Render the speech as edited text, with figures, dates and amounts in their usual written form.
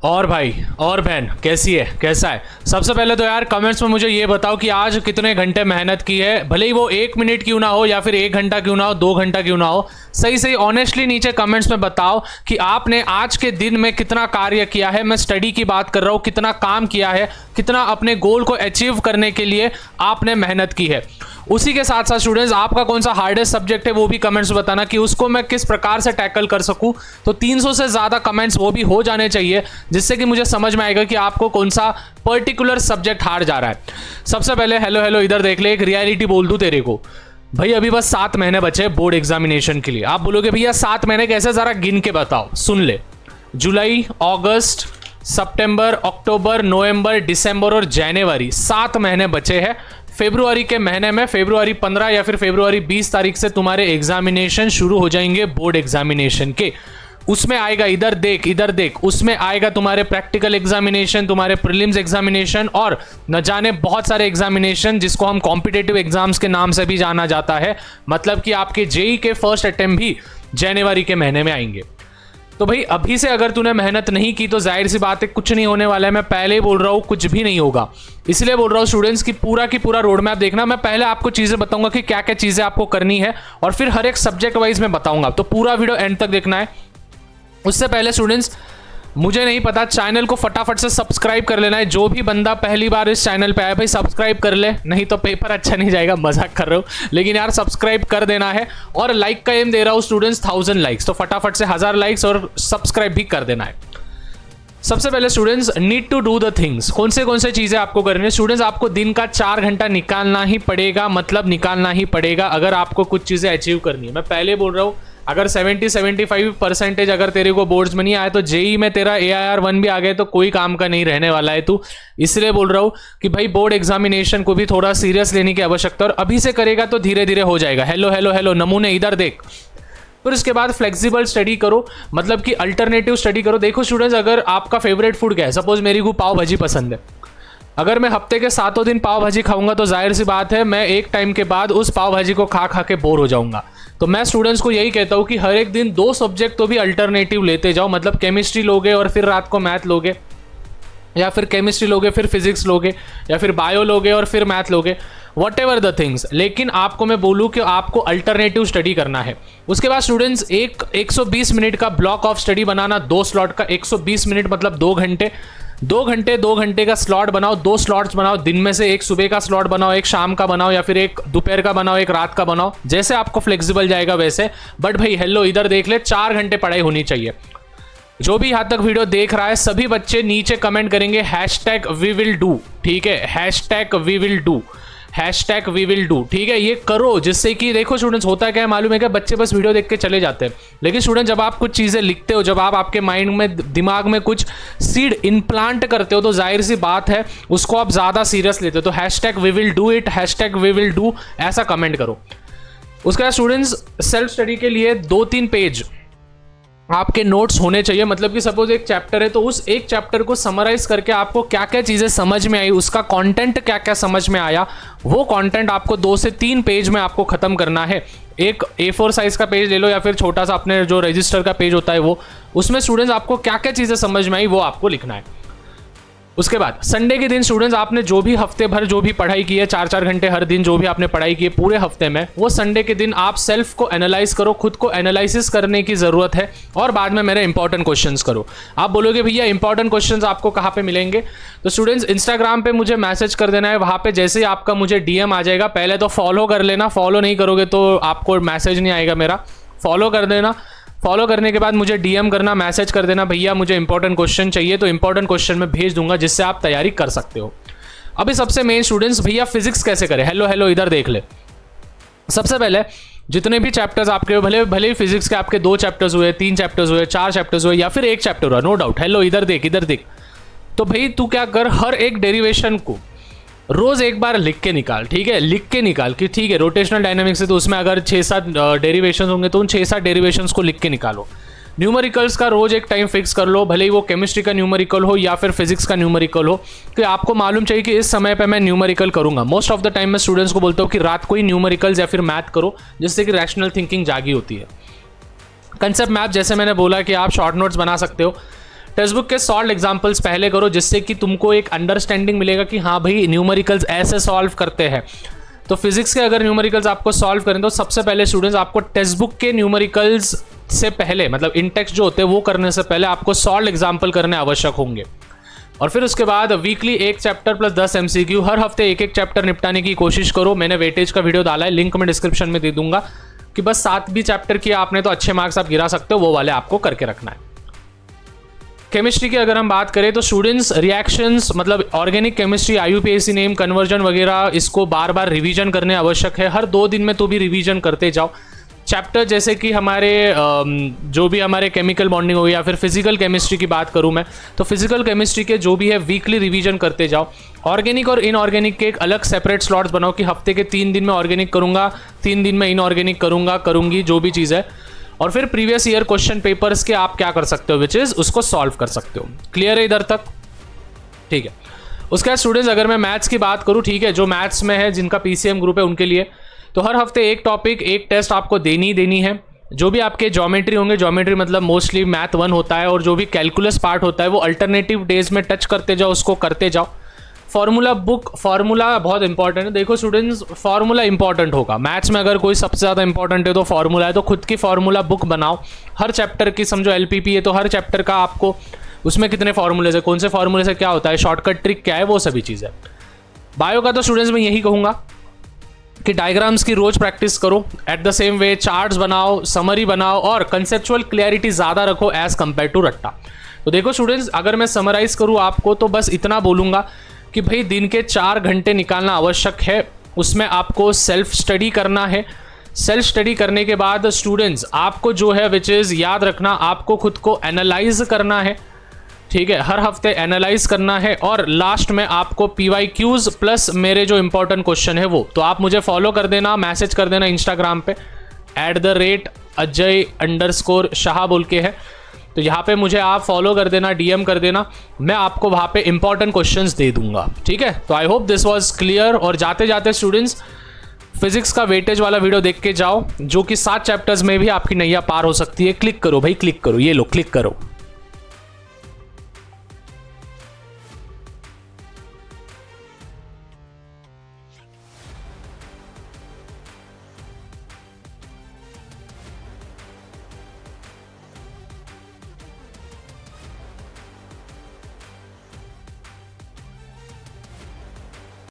और भाई और बहन कैसी है, कैसा है? सबसे पहले तो यार कमेंट्स में मुझे ये बताओ कि आज कितने घंटे मेहनत की है, भले ही वो 1 मिनट क्यों ना हो या फिर 1 घंटा क्यों ना हो, 2 घंटा क्यों ना हो। सही सही ऑनेस्टली नीचे कमेंट्स में बताओ कि आपने आज के दिन में कितना कार्य किया है। मैं स्टडी की बात कर रहा हूँ, कितना काम किया है, कितना अपने गोल को अचीव करने के लिए आपने मेहनत की है। उसी के साथ साथ स्टूडेंट्स आपका कौन सा हार्डेस्ट सब्जेक्ट है वो भी कमेंट्स में बताना कि उसको मैं किस प्रकार से टैकल कर सकूं। तो 300 से ज़्यादा कमेंट्स वो भी हो जाने चाहिए, जिससे कि मुझे समझ में आएगा कि आपको कौन सा पर्टिकुलर सब्जेक्ट हार जा रहा है। सबसे पहले हेलो हेलो इधर देख ले, एक रियलिटी बोल दूं तेरे को भाई, अभी बस 7 महीने बचे बोर्ड एग्जामिनेशन के लिए। आप बोलोगे भैया 7 महीने कैसे, जरा गिन के बताओ। सुन ले, जुलाई, अगस्त, सितंबर, अक्टूबर, नवंबर, दिसंबर और जनवरी, 7 महीने बचे हैं। फरवरी के महीने में फरवरी 15 या फिर फरवरी 20 तारीख से तुम्हारे एग्जामिनेशन शुरू हो जाएंगे बोर्ड एग्जामिनेशन के। उसमें आएगा, इधर देख इधर देख, उसमें आएगा तुम्हारे प्रैक्टिकल एग्जामिनेशन, तुम्हारे प्रीलिम्स एग्जामिनेशन और न जाने बहुत सारे एग्जामिनेशन जिसको हम कॉम्पिटिटिव एग्जाम्स के नाम से भी जाना जाता है। मतलब कि आपके जेई के फर्स्ट अटेम्प्ट भी जनवरी के महीने में आएंगे। तो भाई अभी से अगर तूने मेहनत नहीं की तो जाहिर सी बात है कुछ नहीं होने वाला है। मैं पहले ही बोल रहा हूँ कुछ भी नहीं होगा, इसलिए बोल रहा हूँ स्टूडेंट्स की पूरा रोड मैप देखना। मैं पहले आपको चीज़ें बताऊंगा कि क्या क्या चीज़ें आपको करनी है और फिर हर एक सब्जेक्ट वाइज में बताऊंगा, तो पूरा वीडियो एंड तक देखना है। उससे पहले स्टूडेंट्स मुझे नहीं पता, चैनल को फटाफट से सब्सक्राइब कर लेना है। जो भी बंदा पहली बार इस चैनल पे आया भाई सब्सक्राइब कर ले, नहीं तो पेपर अच्छा नहीं जाएगा। मजाक कर रहे हो, लेकिन यार सब्सक्राइब कर देना है। और लाइक का एम दे रहा हूँ स्टूडेंट्स 1000 लाइक्स, तो फटाफट से 1000 लाइक्स और सब्सक्राइब भी कर देना है। सबसे पहले students need to do the things. कौन से चीज़ें आपको करनी है स्टूडेंट्स? आपको दिन का 4 घंटा निकालना ही पड़ेगा, मतलब निकालना ही पड़ेगा अगर आपको कुछ चीज़ें अचीव करनी है। मैं पहले बोल रहा हूँ अगर 70-75% अगर तेरे को बोर्ड्स में नहीं आया तो जेई में तेरा AIR1 भी आ गए तो कोई काम का नहीं रहने वाला है तू। इसलिए बोल रहा हूँ कि भाई बोर्ड एग्जामिनेशन को भी थोड़ा सीरियस लेने की आवश्यकता है और अभी से करेगा तो धीरे धीरे हो जाएगा। हेलो हेलो हेलो नमूने इधर देख। फिर उसके बाद फ्लेक्सिबल स्टडी करो, मतलब कि अल्टरनेटिव स्टडी करो। देखो स्टूडेंट्स, अगर आपका फेवरेट फूड क्या है, सपोज मेरी को पाव भाजी पसंद है, अगर मैं हफ्ते के 7 दिन पाव भाजी खाऊंगा तो जाहिर सी बात है मैं एक टाइम के बाद उस पाव भाजी को खा खा के बोर हो जाऊंगा। तो मैं स्टूडेंट्स को यही कहता हूँ कि हर एक दिन 2 सब्जेक्ट तो भी अल्टरनेटिव लेते जाओ, मतलब केमिस्ट्री लोगे और फिर रात को मैथ लोगे, या फिर केमिस्ट्री लोगे फिर फिजिक्स लोगे, या फिर बायो लोगे और फिर मैथ लोगे, वट एवर द थिंग्स। लेकिन आपको मैं बोलूँ कि आपको अल्टरनेटिव स्टडी करना है। उसके बाद स्टूडेंट्स 120 मिनट का block of study banana, 2 slot का 120 मिनट मतलब 2 घंटे। 2 घंटे का स्लॉट बनाओ, 2 स्लॉट्स बनाओ। दिन में से एक सुबह का स्लॉट बनाओ, एक शाम का बनाओ, या फिर एक दोपहर का बनाओ, एक रात का बनाओ, जैसे आपको फ्लेक्सिबल जाएगा वैसे। बट भाई हेलो इधर देख ले, 4 घंटे पढ़ाई होनी चाहिए। जो भी यहाँ तक वीडियो देख रहा है सभी बच्चे नीचे कमेंट करेंगे #WeWillDo, ठीक है, #WeWillDo, #WeWillDo, ठीक है। ये करो जिससे कि देखो स्टूडेंट्स होता क्या है मालूम है क्या, बच्चे बस वीडियो देख के चले जाते हैं। लेकिन स्टूडेंट जब आप कुछ चीज़ें लिखते हो, जब आप आपके माइंड में दिमाग में कुछ सीड इम्प्लांट करते हो तो जाहिर सी बात है उसको आप ज़्यादा सीरियस लेते हो। तो #WeWillDo it, #WeWillDo ऐसा कमेंट करो। उसके बाद स्टूडेंट्स सेल्फ स्टडी के लिए 2-3 पेज आपके नोट्स होने चाहिए। मतलब कि सपोज एक चैप्टर है तो उस एक चैप्टर को समराइज करके आपको क्या क्या चीज़ें समझ में आई, उसका कंटेंट क्या क्या समझ में आया, वो कंटेंट आपको 2 से 3 पेज में आपको ख़त्म करना है। एक A4 साइज का पेज ले लो या फिर छोटा सा अपने जो रजिस्टर का पेज होता है वो, उसमें स्टूडेंट्स आपको क्या क्या चीज़ें समझ में आई वो आपको लिखना है। उसके बाद संडे के दिन स्टूडेंट्स आपने जो भी हफ्ते भर जो भी पढ़ाई की है, 4-4 घंटे हर दिन जो भी आपने पढ़ाई की है पूरे हफ्ते में, वो संडे के दिन आप सेल्फ को एनालाइज करो, खुद को एनालिसिस करने की ज़रूरत है। और बाद में मेरे इंपॉर्टेंट क्वेश्चंस करो। आप बोलोगे भैया इंपॉर्टेंट क्वेश्चंस आपको कहाँ पे मिलेंगे, तो स्टूडेंट्स इंस्टाग्राम पे मुझे मैसेज कर देना है। वहाँ पे जैसे ही आपका मुझे DM आ जाएगा, पहले तो फॉलो कर लेना, फॉलो नहीं करोगे तो आपको मैसेज नहीं आएगा मेरा। फॉलो कर देना, फॉलो करने के बाद मुझे DM करना, मैसेज कर देना भैया मुझे इंपॉर्टेंट क्वेश्चन चाहिए, तो इंपॉर्टेंट क्वेश्चन मैं भेज दूंगा जिससे आप तैयारी कर सकते हो। अभी सबसे मेन स्टूडेंट्स भैया फिजिक्स कैसे करें, हेलो हेलो इधर देख ले। सबसे पहले जितने भी चैप्टर्स आपके भले ही फिजिक्स के आपके 2 चैप्टर्स हुए, 3 चैप्टर्स हुए, 4 चैप्टर्स हुए या फिर 1 चैप्टर हुआ, नो डाउट, हेलो इधर देख इधर देख। तो भाई तू क्या कर, हर एक डेरिवेशन को रोज एक बार लिख के निकाल, ठीक है, लिख के निकाल कि ठीक है रोटेशनल डायनामिक्स है तो उसमें अगर 6-7 डेरिवेशंस होंगे तो उन 6-7 डेरिवेशंस को लिख के निकालो। न्यूमेरिकल्स का रोज एक टाइम फिक्स कर लो, भले ही वो केमिस्ट्री का न्यूमेरिकल हो या फिर फिजिक्स का न्यूमेरिकल हो, कि आपको मालूम चाहिए कि इस समय पे मैं न्यूमेरिकल करूंगा। मोस्ट ऑफ द टाइम मैं स्टूडेंट्स को बोलता हूँ कि रात को ही न्यूमेरिकल्स या फिर मैथ करो, जिससे कि रैशनल थिंकिंग जागी होती है। कंसेप्ट मैप जैसे मैंने बोला कि आप शॉर्ट नोट्स बना सकते हो, टेक्स्ट बुक के सॉल्व एग्जाम्पल्स पहले करो, जिससे कि तुमको एक अंडरस्टैंडिंग मिलेगा कि हाँ भाई न्यूमेरिकल्स ऐसे सॉल्व करते हैं। तो फिजिक्स के अगर न्यूमेरिकल्स आपको सॉल्व करें तो सबसे पहले स्टूडेंट्स आपको टेक्स्ट बुक के न्यूमेरिकल्स से पहले, मतलब इन टेक्स्ट जो होते हैं वो करने से पहले आपको सॉल्व एग्जाम्पल करने आवश्यक होंगे। और फिर उसके बाद वीकली एक चैप्टर प्लस 10 MCQ, हर हफ्ते एक एक चैप्टर निपटाने की कोशिश करो। मैंने वेटेज का वीडियो डाला है, लिंक मैं डिस्क्रिप्शन में दे दूंगा कि बस 7 भी चैप्टर किया आपने तो अच्छे मार्क्स आप गिरा सकते हो, वो वाले आपको करके रखना है। केमिस्ट्री की अगर हम बात करें तो स्टूडेंट्स रिएक्शंस, मतलब organic chemistry, IUPAC name, conversion वगैरह, इसको बार बार रिवीजन करने आवश्यक है। हर 2 दिन में तो भी रिवीजन करते जाओ। चैप्टर जैसे कि हमारे जो भी हमारे केमिकल बॉन्डिंग हो या फिर फिजिकल केमिस्ट्री की बात करूं मैं, तो फिजिकल केमिस्ट्री के जो भी है वीकली रिवीजन करते जाओ। ऑर्गेनिक और इनऑर्गेनिक के एक अलग सेपरेट स्लॉट्स बनाओ कि हफ्ते के 3 दिन में ऑर्गेनिक करूंगा, 3 दिन में इनऑर्गेनिक करूंगी, जो भी चीज़ है। और फिर प्रीवियस ईयर क्वेश्चन पेपर्स के आप क्या कर सकते हो, विच इज़ उसको सॉल्व कर सकते हो। क्लियर है इधर तक? ठीक है। उसके बाद स्टूडेंट्स अगर मैं मैथ्स की बात करूँ, ठीक है, जो मैथ्स में है, जिनका PCM ग्रुप है उनके लिए, तो हर हफ्ते एक टॉपिक, एक टेस्ट आपको देनी है। जो भी आपके ज्योमेट्री होंगे, ज्योमेट्री मतलब मोस्टली मैथ 1 होता है, और जो भी कैलकुलस पार्ट होता है वो अल्टरनेटिव डेज में टच करते जाओ, उसको करते जाओ। फार्मूला बुक, फार्मूला बहुत इंपॉर्टेंट है। देखो स्टूडेंट्स, फार्मूला इंपॉर्टेंट होगा मैथ्स में, अगर कोई सबसे ज़्यादा इंपॉर्टेंट है तो फार्मूला है। तो खुद की फार्मूला बुक बनाओ हर चैप्टर की। समझो LPP है तो हर चैप्टर का आपको उसमें कितने फार्मूले है, कौन से फार्मूले से क्या होता है, शॉर्टकट ट्रिक क्या है, वो सभी चीज़ें। बायो का तो स्टूडेंट्स मैं यही कहूँगा कि डायग्राम्स की रोज प्रैक्टिस करो, at the same way charts बनाओ, समरी बनाओ, और कंसेप्चुअल क्लैरिटी ज़्यादा रखो एज कंपेयर टू रट्टा। तो देखो स्टूडेंट्स, अगर मैं समराइज करूँ आपको तो बस इतना बोलूँगा कि भाई दिन के 4 घंटे निकालना आवश्यक है। उसमें आपको सेल्फ स्टडी करना है। सेल्फ स्टडी करने के बाद स्टूडेंट्स आपको जो है विच इज़ याद रखना, आपको खुद को एनालाइज करना है। ठीक है, हर हफ्ते एनालाइज करना है, और लास्ट में आपको PYQs प्लस मेरे जो इंपॉर्टेंट क्वेश्चन है वो, तो आप मुझे फॉलो कर देना, मैसेज कर देना इंस्टाग्राम पे @Ajay_Shah बोल के है, तो यहाँ पे मुझे आप फॉलो कर देना, DM कर देना, मैं आपको वहाँ पे इंपॉर्टेंट क्वेश्चंस दे दूंगा। ठीक है, तो I hope this was clear. और जाते जाते स्टूडेंट्स फिजिक्स का वेटेज वाला वीडियो देख के जाओ, जो कि 7 चैप्टर्स में भी आपकी नैया पार हो सकती है। क्लिक करो भाई, क्लिक करो, ये लो क्लिक करो।